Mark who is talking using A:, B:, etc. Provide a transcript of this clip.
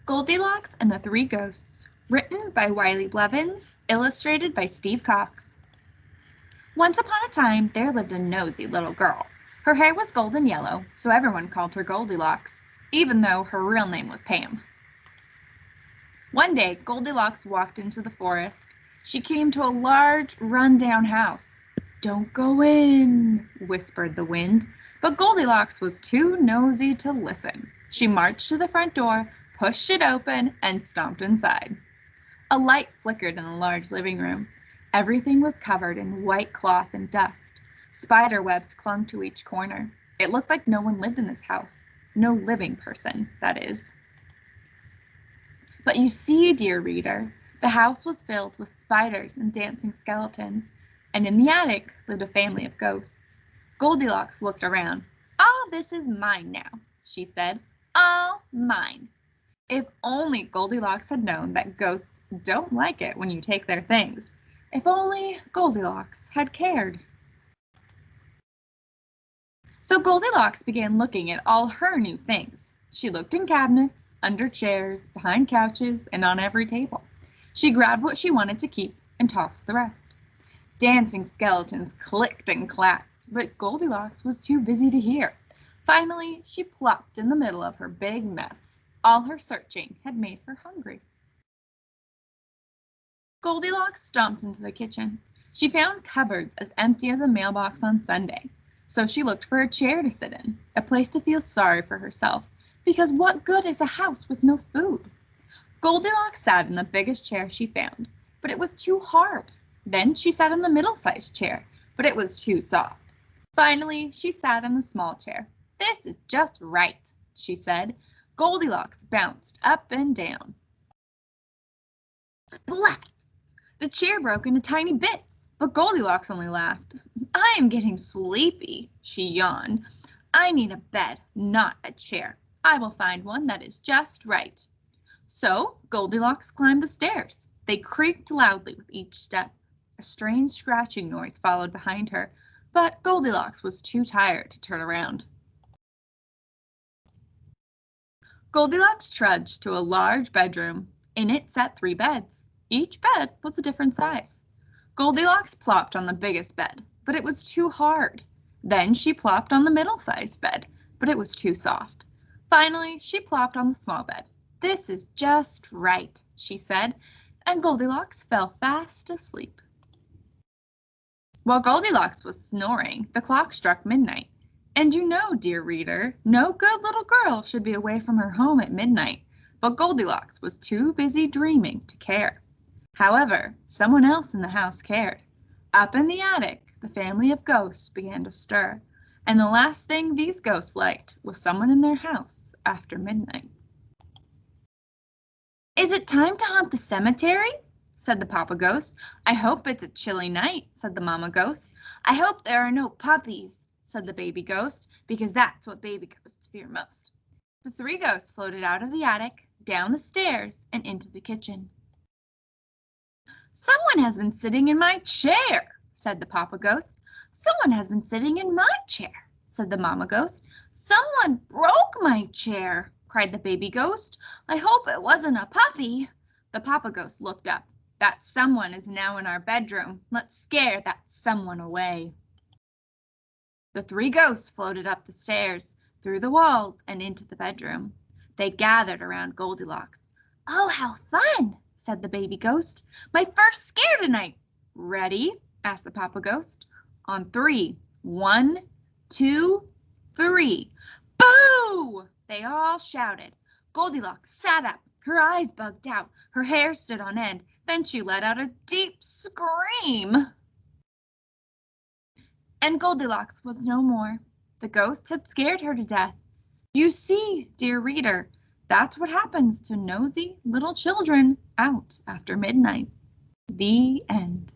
A: Goldilocks and the Three Ghosts, written by Wiley Blevins, illustrated by Steve Cox. Once upon a time, there lived a nosy little girl. Her hair was golden yellow, so everyone called her Goldilocks, even though her real name was Pam. One day, Goldilocks walked into the forest. She came to a large, run-down house. "Don't go in," whispered the wind, but Goldilocks was too nosy to listen. She marched to the front door, pushed it open, and stomped inside. A light flickered in the large living room. Everything was covered in white cloth and dust. Spider webs clung to each corner. It looked like no one lived in this house. No living person, that is. But you see, dear reader, the house was filled with spiders and dancing skeletons, and in the attic lived a family of ghosts. Goldilocks looked around. "All this is mine now," she said. "All mine." If only Goldilocks had known that ghosts don't like it when you take their things. If only Goldilocks had cared. So Goldilocks began looking at all her new things. She looked in cabinets, under chairs, behind couches, and on every table. She grabbed what she wanted to keep and tossed the rest. Dancing skeletons clicked and clacked, but Goldilocks was too busy to hear. Finally, she plopped in the middle of her big mess. All her searching had made her hungry. Goldilocks stomped into the kitchen. She found cupboards as empty as a mailbox on Sunday. So she looked for a chair to sit in, a place to feel sorry for herself, because what good is a house with no food? Goldilocks sat in the biggest chair she found, but it was too hard. Then she sat in the middle-sized chair, but it was too soft. Finally, she sat in the small chair. "This is just right," she said. Goldilocks bounced up and down. Splat! The chair broke into tiny bits, but Goldilocks only laughed. "I am getting sleepy," she yawned. "I need a bed, not a chair. I will find one that is just right." So Goldilocks climbed the stairs. They creaked loudly with each step. A strange scratching noise followed behind her, but Goldilocks was too tired to turn around. Goldilocks trudged to a large bedroom. In it sat 3 beds. Each bed was a different size. Goldilocks plopped on the biggest bed, but it was too hard. Then she plopped on the middle-sized bed, but it was too soft. Finally, she plopped on the small bed. "This is just right," she said, and Goldilocks fell fast asleep. While Goldilocks was snoring, the clock struck midnight. And you know, dear reader, no good little girl should be away from her home at midnight, but Goldilocks was too busy dreaming to care. However, someone else in the house cared. Up in the attic, the family of ghosts began to stir, and the last thing these ghosts liked was someone in their house after midnight. "Is it time to haunt the cemetery?" said the Papa Ghost. "I hope it's a chilly night," said the Mama Ghost. "I hope there are no puppies," said the Baby Ghost, because that's what baby ghosts fear most. The 3 ghosts floated out of the attic, down the stairs, and into the kitchen. "Someone has been sitting in my chair," said the Papa Ghost. "Someone has been sitting in my chair," said the Mama Ghost. "Someone broke my chair," cried the Baby Ghost. "I hope it wasn't a puppy." The Papa Ghost looked up. "That someone is now in our bedroom. Let's scare that someone away." The 3 ghosts floated up the stairs, through the walls, and into the bedroom. They gathered around Goldilocks. "Oh, how fun!" said the Baby Ghost. "My first scare tonight." "Ready?" asked the Papa Ghost. "On 3. 1, 2, 3. Boo! They all shouted. Goldilocks sat up. Her eyes bugged out. Her hair stood on end. Then she let out a deep scream. And Goldilocks was no more. The ghosts had scared her to death. You see, dear reader, that's what happens to nosy little children out after midnight. The end.